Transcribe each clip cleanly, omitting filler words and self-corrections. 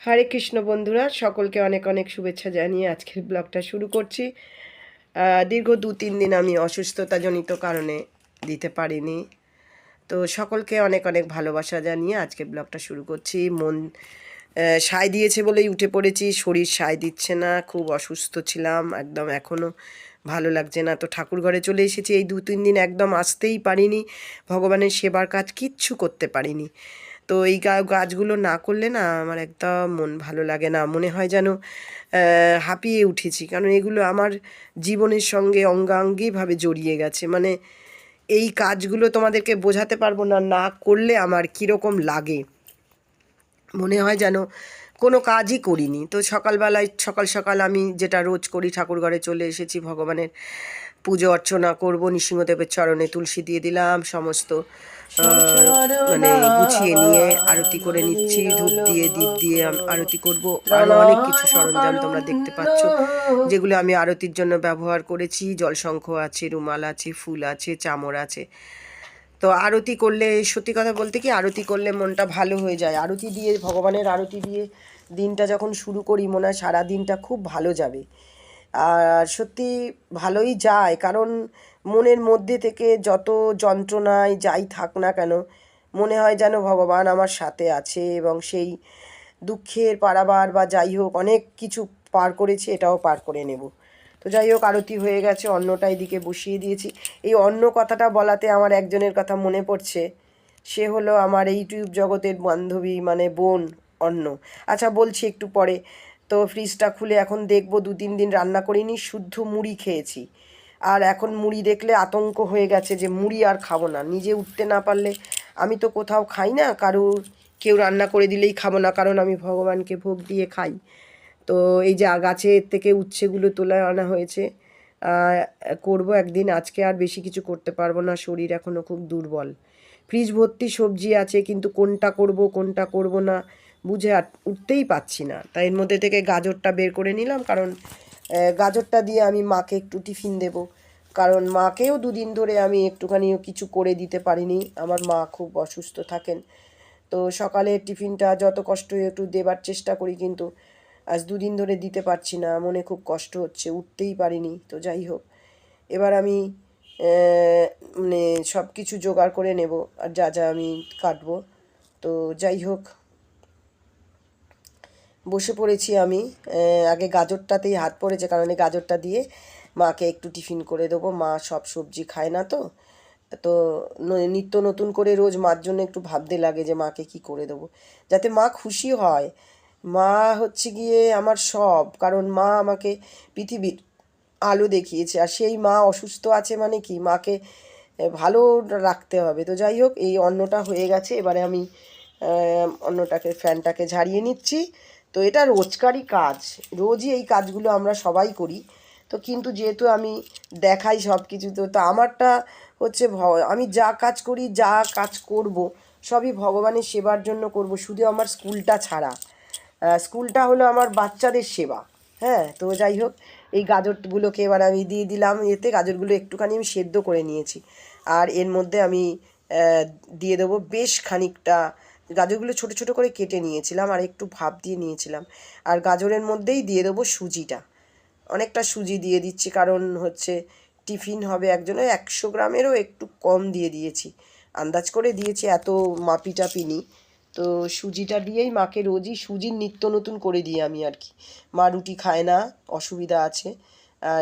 হরে কৃষ্ণ বন্ধুরা, সকলকে অনেক অনেক শুভেচ্ছা জানিয়ে আজকের ব্লগটা শুরু করছি। দীর্ঘ 2-3 দিন আমি অসুস্থতাজনিত কারণে দিতে পারিনি, তো সকলকে অনেক অনেক ভালোবাসা জানিয়ে আজকে ব্লগটা শুরু করছি। মন সায় দিয়েছে বলেই উঠে পড়েছি, শরীর সায় দিচ্ছে না, খুব অসুস্থ ছিলাম একদম, এখনও ভালো লাগছে না। তো ঠাকুর ঘরে চলে এসেছি, এই 2-3 দিন একদম আসতেই পারিনি, ভগবানের সেবার কাজ কিচ্ছু করতে পারিনি। তো এই কাজগুলো না করলে না আমার একদম মন ভালো লাগে না, মনে হয় যেন হাঁপিয়ে উঠেছি, কারণ এগুলো আমার জীবনের সঙ্গে অঙ্গাঙ্গিভাবে জড়িয়ে গেছে। মানে এই কাজগুলো তোমাদেরকে বোঝাতে পারবো না, না করলে আমার কীরকম লাগে, মনে হয় যেন কোনো কাজই করিনি। তো সকালবেলায় সকাল সকাল আমি যেটা রোজ করি, ঠাকুর ঘরে চলে এসেছি, ভগবানের পুজো অর্চনা করব, নৃসিংহদেবের চরণে তুলসী দিয়ে দিলাম, সমস্ত মানে গুছিয়ে নিয়ে আরতি করে নিচ্ছি, ধূপ দিয়ে দীপ দিয়ে আরতি করব। আরও অনেক কিছু সরঞ্জাম তোমরা দেখতে পাচ্ছ যেগুলো আমি আরতির জন্য ব্যবহার করেছি। জলশঙ্খ আছে, রুমাল আছে, ফুল আছে, চামর আছে। তো আরতি করলে, সত্যি কথা বলতে কি, আরতি করলে মনটা ভালো হয়ে যায়। আরতি দিয়ে, ভগবানের আরতি দিয়ে দিনটা যখন শুরু করি, মনে হয় সারা দিনটা খুব ভালো যাবে। আর সত্যি ভালোই যায়, কারণ মনের মধ্যে থেকে যত যন্ত্রণায় যাই থাক না কেন, মনে হয় যেন ভগবান আমার সাথে আছে, এবং সেই দুঃখের পারাবার বা যাই হোক অনেক কিছু পার করেছি, এটাও পার করে নেব। তো যাই হোক, আরতি হয়ে গেছে, অন্নটা এদিকে বসিয়ে দিয়েছি। এই অন্ন কথাটা বলাতে আমার একজনের কথা মনে পড়ছে, সে হলো আমার ইউটিউব জগতের বান্ধবী, মানে বোন অন্ন। আচ্ছা, বলছি একটু পরে। তো ফ্রিজটা খুলে এখন দেখব, 2-3 দিন রান্না করিনি, শুদ্ধ মুড়ি খেয়েছি। আর এখন মুড়ি দেখলে আতঙ্ক হয়ে গেছে যে মুড়ি আর খাবো না, নিজে উঠতে না পারলে। আমি তো কোথাও খাই না, কেউ রান্না করে দিলেই খাবো না, কারণ আমি ভগবানকে ভোগ দিয়ে খাই। তো এই যে গাছের থেকে উচ্ছেগুলো তোলা আনা হয়েছে, করব একদিন। আজকে আর বেশি কিছু করতে পারবো না, শরীর এখনও খুব দুর্বল। ফ্রিজ ভর্তি সবজি আছে, কিন্তু কোনটা করব কোনটা করব না বুঝে আর উঠতেই পাচ্ছি না। তাই এর মধ্যে থেকে গাজরটা বের করে নিলাম, কারণ গাজরটা দিয়ে আমি মাকে একটু টিফিন দেব। কারণ মাকেও 2 দিন ধরে আমি একটুখানিও কিছু করে দিতে পারিনি, আমার মা খুব অসুস্থ থাকেন। তো সকালে টিফিনটা যত কষ্ট হয়ে একটু দেবার চেষ্টা করি, কিন্তু আজ 2 দিন ধরে দিতে পারছি না, মনে খুব কষ্ট হচ্ছে, উঠতেই পারিনি। তো যাই হোক, এবার আমি মানে সব কিছু জোগাড় করে নেব, আর যা যা আমি কাটবো। তো যাই হোক, বসে পড়েছি আমি। আগে গাজরটাতেই হাত পড়েছে, কারণ এই গাজরটা দিয়ে মাকে একটু টিফিন করে দেবো। মা সব সবজি খায় না, তো তো নিত্য নতুন করে রোজ মার জন্য একটু ভাবতে লাগে যে মাকে কি করে দেবো, যাতে মা খুশি হয়। মা হচ্ছে গিয়ে আমার সব, কারণ মা আমাকে পৃথিবীর আলো দেখিয়েছে, আর সেই মা অসুস্থ আছে মানে কি, মাকে ভালো রাখতে হবে। তো যাই হোক, এই অন্নটা হয়ে গেছে, এবারে আমি অন্নটাকে, ফ্যানটাকে ঝাড়িয়ে নিচ্ছি। তো এটা রোজকারই কাজ, রোজই এই কাজগুলো আমরা সবাই করি। তো কিন্তু যেহেতু আমি দেখাই সব কিছু, তো আমারটা হচ্ছে আমি যা কাজ করি, যা কাজ করব, সবই ভগবানের সেবার জন্য করব, শুধু আমার স্কুলটা ছাড়া। স্কুলটা হলো আমার বাচ্চাদের সেবা। হ্যাঁ, তো যাই হোক, এই গাজরগুলোকে এবার আমি দিয়ে দিলাম এতে। গাজরগুলো একটুখানি আমি সেদ্ধ করে নিয়েছি, আর এর মধ্যে আমি দিয়ে দেবো বেশ খানিকটা। গাজরগুলো ছোটো ছোটো করে কেটে নিয়েছিলাম, আর একটু ভাপ দিয়ে নিয়েছিলাম। আর গাজরের মধ্যেই দিয়ে দেবো সুজিটা, অনেকটা সুজি দিয়ে দিচ্ছি, কারণ হচ্ছে টিফিন হবে একজনের, 100 গ্রামেরও একটু কম দিয়ে দিয়েছি, আন্দাজ করে দিয়েছি, এত মাপি টাপি নিই। তো সুজিটা দিয়েই মাকে রোজই সুজির নিত্য নতুন করে দিই আমি আর কি। মা রুটি খায় না, অসুবিধা আছে।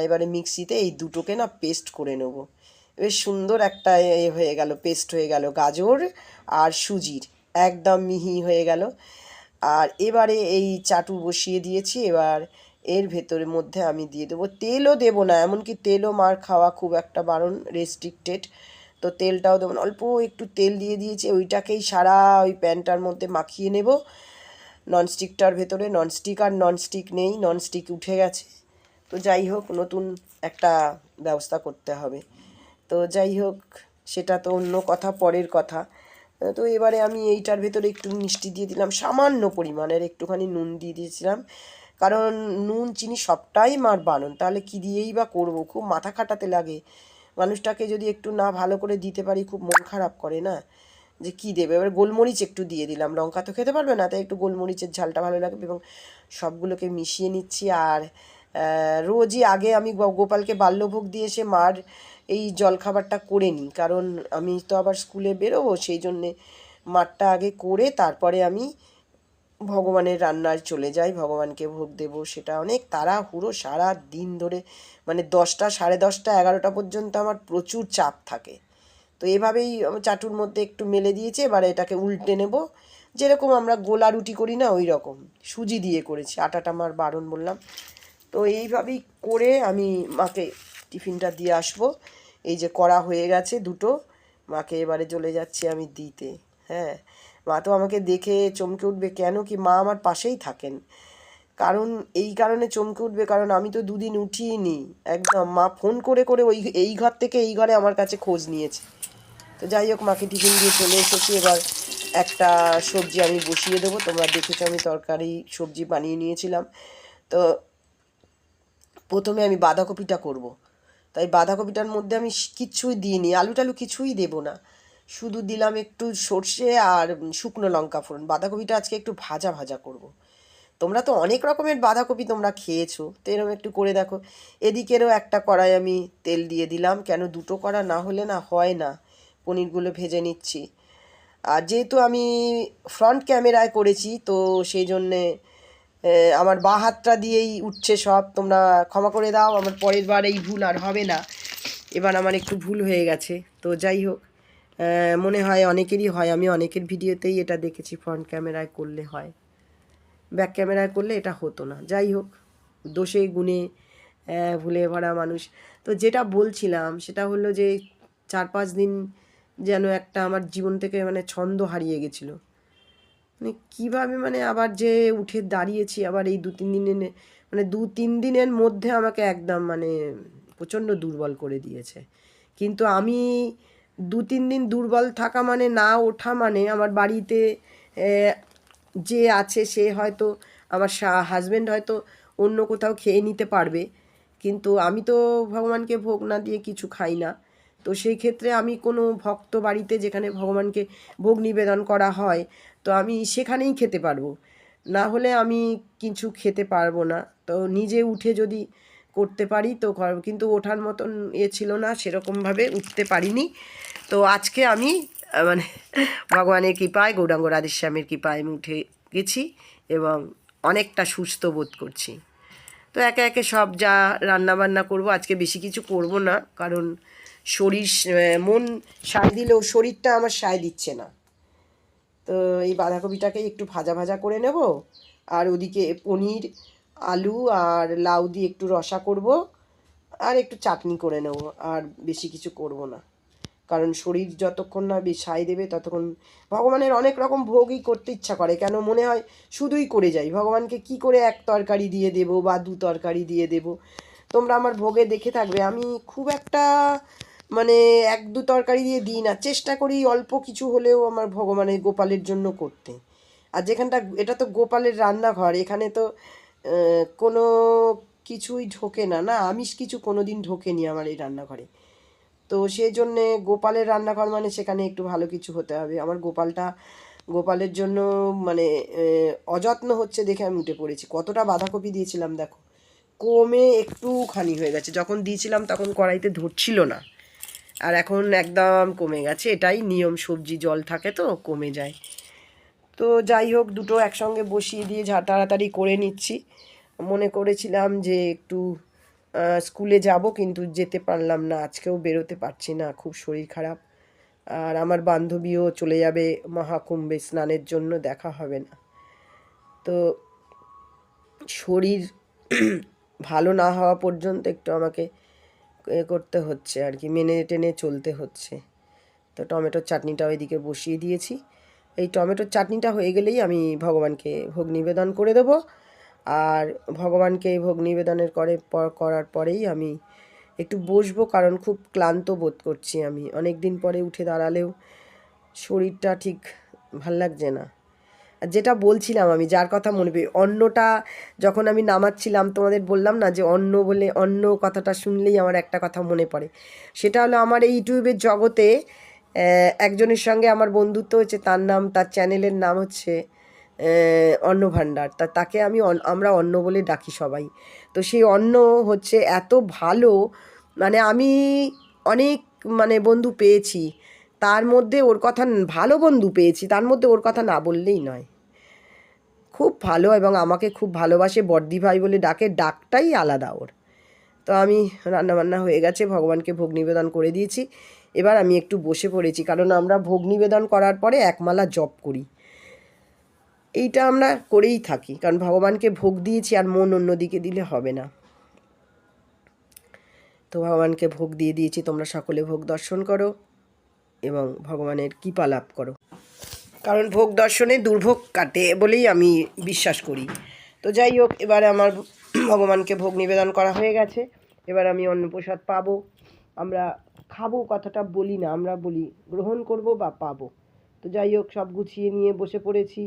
এবারে মিক্সিতে এই দুটোকে না পেস্ট করে নেব। বেশ সুন্দর একটা হয়ে গেল, পেস্ট হয়ে গেল গাজর আর সুজির, একদম মিহি হয়ে গেল। আর এবারে এই চাটু বসিয়ে দিয়েছি, এবার এর ভেতরের মধ্যে আমি দিয়ে দেবো, তেলও দেবো না, এমনকি তেলও মার খাওয়া খুব একটা বারণ, রেস্ট্রিক্টেড। তো তেলটাও দেবো না, অল্প একটু তেল দিয়ে দিয়েছি, ওইটাকেই সারা ওই প্যানটার মধ্যে মাখিয়ে নেব। ননস্টিকটার ভেতরে, ননস্টিক আর ননস্টিক নেই, ননস্টিক উঠে গেছে। তো যাই হোক, নতুন একটা ব্যবস্থা করতে হবে। তো যাই হোক, সেটা তো অন্য কথা, পরের কথা। তো এবারে আমি এইটার ভেতরে একটু মিষ্টি দিয়ে দিলাম, সামান্য পরিমাণের একটুখানি নুন দিয়ে দিয়েছিলাম, কারণ নুন চিনি সবটাই মার বারণ, তাহলে কী দিয়েই বা করবো, খুব মাথা খাটাতে লাগে। মানুষটাকে যদি একটু না ভালো করে দিতে পারি, খুব মন খারাপ করে না। যে কী দেবে। এবার গোলমরিচ একটু দিয়ে দিলাম, লঙ্কা তো খেতে পারবে না, তাই একটু গোলমরিচের ঝালটা ভালো লাগবে। এবং সবগুলোকে মিশিয়ে নিচ্ছি। আর রোজই আগে আমি গোপালকে বাল্যভোগ দিয়ে এসে মার এই জলখাবারটা করে নিই, কারণ আমি তো আবার স্কুলে বেরোবো, সেই জন্যে মারটা আগে করে তারপরে আমি ভগবানের রান্নায় চলে যাই, ভগবানকে ভোগ দেব। সেটা অনেক তাড়াহুড়ো, সারা দিন ধরে মানে 10টা, 10:30, 11টা পর্যন্ত আমার প্রচুর চাপ থাকে। তো এভাবেই চাটুর মধ্যে একটু মেলে দিয়েছি। এবারে এটাকে উল্টে নেব, যেরকম আমরা গোলা রুটি করি না ওই রকম। সুজি দিয়ে করেছি, আটাটা আমার বারণ বললাম। তো এইভাবেই করে আমি মাকে টিফিনটা দিয়ে আসবো। এই যে করা হয়ে গেছে দুটো, মাকে এবারে চলে যাচ্ছি আমি দিতে। হ্যাঁ, মা তো আমাকে দেখে চমকে উঠবে, কেন কি মা আমার পাশেই থাকেন। কারণ এই কারণে চমকে উঠবে, কারণ আমি তো দুদিন উঠিনি একদম। মা ফোন করে করে এই ঘর থেকে এই ঘরে আমার কাছে খোঁজ নিয়েছে। তো যাই হোক, মাকে টিফিন দিয়ে চলে এসেছি। এবার একটা সবজি আমি বসিয়ে দেবো। তোমরা দেখেছো আমি তরকারি সবজি বানিয়ে নিয়েছিলাম। তো প্রথমে আমি বাঁধাকপিটা করব। তাই বাঁধাকপিটার মধ্যে আমি কিচ্ছুই দিইনি, আলু টালু কিছুই দেবো না, শুধু দিলাম একটু সর্ষে আর শুকনো লঙ্কা ফোড়ন। বাঁধাকপিটা আজকে একটু ভাজা ভাজা করব। তোমরা তো অনেক রকমের বাঁধাকপি তোমরা খেয়েছো, তো এরকম একটু করে দেখো। এদিকেরও একটা কড়াই আমি তেল দিয়ে দিলাম, কেন দুটো কড়া না হলে না হয় না। পনিরগুলো ভেজে নিচ্ছি। আর যেহেতু আমি ফ্রন্ট ক্যামেরায় করেছি, তো সেই জন্যে আমার বাঁ হাতটা দিয়েই উঠছে সব। তোমরা ক্ষমা করে দাও, আমার পরের বার এই ভুল আর হবে না। এবার আমার একটু ভুল হয়ে গেছে। তো যাই হোক, মনে হয় অনেকেরই হয়, আমি অনেকের ভিডিওতেই এটা দেখেছি ফ্রন্ট ক্যামেরায় করলে হয়, ব্যাক ক্যামেরায় করলে এটা হতো না। যাই হোক, দোষে গুণে ভুলে ভরা মানুষ। তো যেটা বলছিলাম সেটা হলো যে 4-5 দিন যেন একটা আমার জীবন থেকে মানে ছন্দ হারিয়ে গেছিলো। মানে কীভাবে মানে আবার যে উঠে দাঁড়িয়েছি, আবার এই 2-3 দিনে মানে 2-3 দিনের মধ্যে আমাকে একদম মানে প্রচণ্ড দুর্বল করে দিয়েছে। কিন্তু আমি 2-3 দিন দুর্বল থাকা মানে না ওঠা মানে আমার বাড়িতে যে আছে সে হয়তো আমার হাজব্যান্ড হয়তো অন্য কোথাও খেয়ে নিতে পারবে, কিন্তু আমি তো ভগবানকে ভোগ না দিয়ে কিছু খাই না। তো সেই ক্ষেত্রে আমি কোনো ভক্ত বাড়িতে যেখানে ভগবানকে ভোগ নিবেদন করা হয়, তো আমি সেখানেই খেতে পারবো, না হলে আমি কিছু খেতে পারবো না। তো নিজে উঠে যদি করতে পারি তো, কিন্তু ওঠার মতন ছিল না, সেরকমভাবে উঠতে পারিনি। তো আজকে আমি মানে ভগবানের কৃপায়, গৌরাঙ্গ রাধেশ্যামের কৃপায় আমি উঠে গেছি এবং অনেকটা সুস্থ বোধ করছি। তো একে একে সব যা রান্নাবান্না করব, আজকে বেশি কিছু করব না, কারণ শরীর মন সায় দিলেও শরীরটা আমার সায় দিচ্ছে না। তো এই বাঁধাকপিটাকে একটু ভাজা ভাজা করে নেব, আর ওদিকে পনির, আলু আর লাউ দিয়ে একটু রসা করব, আর একটু চাটনি করে নেব। আর বেশি কিছু করব না, কারণ শরীর যতক্ষণ না সায় দেবে ততক্ষণ ভগবানের অনেক রকম ভোগই করতে ইচ্ছা করে, কেন মনে হয় শুধুই করে যাই, ভগবানকে কি করে এক তরকারি দিয়ে দেব বা 2 তরকারি দিয়ে দেব। তোমরা আমার ভোগে দেখে থাকবে, আমি খুব একটা মানে 1-2 তরকারি দিয়ে দিই না, চেষ্টা করি অল্প কিছু হলেও আমার ভগবানের গোপালের জন্য করতে। আর যেখানটা এটা তো গোপালের রান্নাঘর, এখানে তো কোনো কিছুই ঢোকে না, না আমিষ কিছু কোনো দিন ঢোকেনি আমার এই রান্নাঘরে। তো সেই জন্যে গোপালের রান্নাঘর মানে সেখানে একটু ভালো কিছু হতে হবে। আমার গোপালের জন্য মানে অযত্ন হচ্ছে দেখে আমি উঠে পড়েছি। কতটা বাঁধাকপি দিয়েছিলাম দেখো, কমে একটুখানি হয়ে গেছে। যখন দিয়েছিলাম তখন কড়াইতে ধরছিল না, আর এখন একদম কমে গেছে। এটাই নিয়ম, সবজি জল থাকে তো কমে যায়। তো যাই হোক, দুটো একসঙ্গে বসিয়ে দিয়ে তাড়াতাড়ি করে নিচ্ছি। মনে করেছিলাম যে একটু স্কুলে যাব, কিন্তু যেতে পারলাম না, আজকেও বেরোতে পারছি না, খুব শরীর খারাপ। আর আমার বান্ধবীও চলে যাবে মহাকুম্ভে স্নানের জন্য, দেখা হবে না। তো শরীর ভালো না হওয়া পর্যন্ত একটু আমাকে করতে হচ্ছে আর কি, মেনে টেনে চলতে হচ্ছে। তো টমেটোর চাটনিটাও এদিকে বসিয়ে দিয়েছি। এই টমেটোর চাটনিটা হয়ে গেলেই আমি ভগবানকে ভোগ নিবেদন করে দেবো। আর ভগবানকে ভোগ নিবেদনের করার পরেই আমি একটু বসবো, কারণ খুব ক্লান্ত বোধ করছি। আমি অনেক দিন পরে উঠে দাঁড়ালেও শরীরটা ঠিক ভাল লাগছে না। আর যেটা বলছিলাম, আমি যার কথা মনে পেয়ে অন্নটা যখন আমি নামাচ্ছিলাম, তোমাদের বললাম না যে অন্ন বলে, অন্ন কথাটা শুনলেই আমার একটা কথা মনে পড়ে। সেটা হলো আমার এই ইউটিউবের জগতে একজনের সঙ্গে আমার বন্ধুত্ব হচ্ছে, তার চ্যানেলের নাম হচ্ছে অন্ন ভাণ্ডার। তাকে আমরা অন্ন বলে ডাকি সবাই। তো সেই অন্ন হচ্ছে এত ভালো, মানে আমি অনেক বন্ধু পেয়েছি, তার মধ্যে ওর কথা ভালো বন্ধু পেয়েছি, তার মধ্যে ওর কথা না বললেই নয়। খুব ভালো এবং আমাকে খুব ভালোবাসে, বর্দি ভাই বলে ডাকে, ডাকটাই আলাদা ওর। তো আমি রান্নাবান্না হয়ে গেছে, ভগবানকে ভোগ নিবেদন করে দিয়েছি। এবার আমি একটু বসে পড়েছি, কারণ আমরা ভোগ নিবেদন করার পরে একমালা জপ করি। এইটা আমরা করেই থাকি, কারণ ভগবানকে ভোগ দিয়েছি, আর মন অন্যদিকে দিলে হবে না। তো ভগবানকে ভোগ দিয়ে দিয়েছি, তোমরা সকলে ভোগ দর্শন করো এবং ভগবানের কৃপা লাভ করো, কারণ ভোগ দর্শনে দুর্ভোগ কাটে বলেই আমি বিশ্বাস করি। তো যাই হোক, এবারে আমার ভগবানকে ভোগ নিবেদন করা হয়ে গেছে। এবার আমি অন্নপ্রসাদ পাবো, আমরা খাবো কথাটা বলি না, আমরা বলি গ্রহণ করব বা পাবো। তো যাই হোক, সব গুছিয়ে নিয়ে বসে পড়েছি।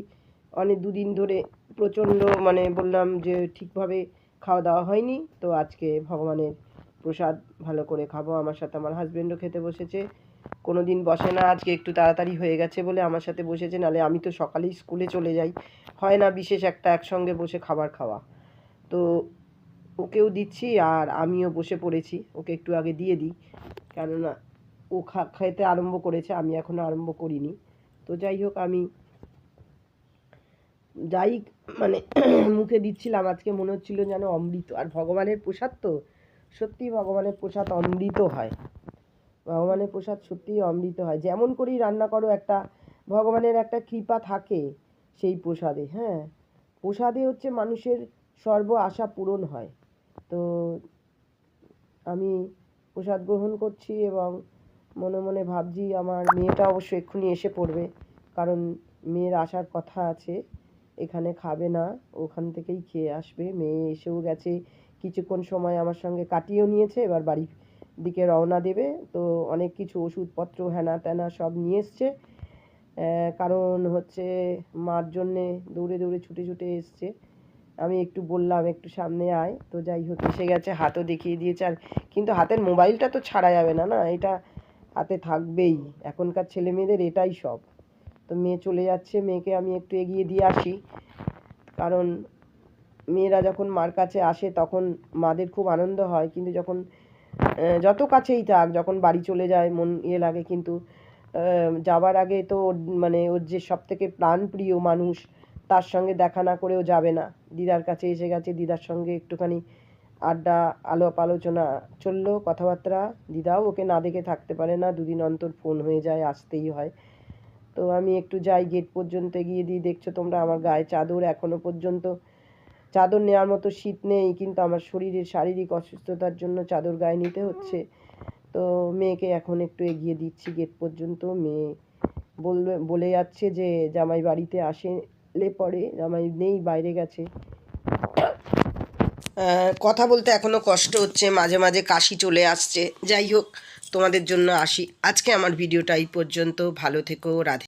অনেক দুদিন ধরে প্রচণ্ড বললাম যে ঠিকভাবে খাওয়া দাওয়া হয়নি, তো আজকে ভগবানের প্রসাদ ভালো করে খাবো। আমার সাথে আমার হাজব্যান্ডও খেতে বসেছে, কোনো দিন বসে না, আজকে একটু তাড়াতাড়ি হয়ে গেছে বলে আমার সাথে বসেছে, নাহলে আমি তো সকালেই স্কুলে চলে যাই, হয় না বিশেষ একটা একসঙ্গে বসে খাবার খাওয়া। তো ওকেও দিচ্ছি আর আমিও বসে পড়েছি, ওকে একটু আগে দিয়ে দিই, কেননা ও খেতে আরম্ভ করেছে, আমি এখনও আরম্ভ করিনি। তো যাই হোক, আমি যাই মুখে দিচ্ছিলাম, আজকে মনে হচ্ছিল যেন অমৃত। আর ভগবানের প্রসাদ তো সত্যি, ভগবানের প্রসাদ অমৃত হয়, ভগবানের প্রসাদ সত্যিই অমৃত হয়। যেমন করেই রান্না করো, একটা ভগবানের একটা কৃপা থাকে সেই প্রসাদে। হ্যাঁ, প্রসাদে হচ্ছে মানুষের সর্ব আশা পূরণ হয়। তো আমি প্রসাদ গ্রহণ করছি এবং মনে মনে ভাবছি, আমার মেয়েটা অবশ্য এক্ষুনি এসে পড়বে, কারণ মেয়ের আসার কথা আছে, এখানে খাবে না, ওখান থেকেই খেয়ে আসবে। মেয়ে এসেও গেছে, কিছুক্ষণ সময় আমার সঙ্গে কাটিয়েও নিয়েছে, এবার বাড়ির দিকে রওনা দেবে। তো অনেক কিছু ওষুধপত্র হ্যানা ত্যানা সব নিয়ে এসছে, কারণ হচ্ছে মার জন্যে দৌড়ে দৌড়ে ছুটে ছুটে এসছে। আমি একটু বললাম একটু সামনে আয়, তো যাই হোক এসে গেছে, হাতও দেখিয়ে দিয়েছে। আর কিন্তু হাতের মোবাইলটা তো ছাড়া যাবে না, না, এটা হাতে থাকবেই, এখনকার ছেলে মেয়েদের এটাই সব। তো মেয়ে চলে যাচ্ছে, মেয়েকে আমি একটু এগিয়ে দিয়ে আসি, কারণ মেয়েরা যখন মার কাছে আসে তখন মাদের খুব আনন্দ হয়, কিন্তু যখন যত কাছেই থাক, যখন বাড়ি চলে যায় মন লাগে, কিন্তু যাবার আগে তো ওর যে সব থেকে প্রাণপ্রিয় মানুষ, তার সঙ্গে দেখা না করেও যাবে না। দিদার কাছে এসে গেছে, দিদার সঙ্গে একটুখানি আড্ডা আলাপ আলোচনা চললো, কথাবার্তা। দিদাও ওকে না দেখে থাকতে পারে না, দুদিন অন্তর ফোন হয়ে যায়, আসতেই হয়। তো আমি একটু যাই, গেট পর্যন্ত এগিয়ে দিই। দেখছো তোমরা আমার গায়ে চাদর, এখনো পর্যন্ত চাদর নেওয়ার মতো শীত নেই, কিন্তু আমার শরীরের শারীরিক অসুস্থতার জন্য চাদর গায়ে নিতে হচ্ছে। তো মেয়েকে এখন একটু এগিয়ে দিচ্ছি গেট পর্যন্ত। মেয়ে বলে যাচ্ছে যে জামাই বাড়িতে আসলে পরে, জামাই নেই, বাইরে গেছে। কথা বলতে এখনও কষ্ট হচ্ছে, মাঝে মাঝে কাশি চলে আসছে। যাই হোক, তোমাদের জন্য আসি। আজকে আমার ভিডিওটা এই পর্যন্ত, ভালো থেকো, রাধে।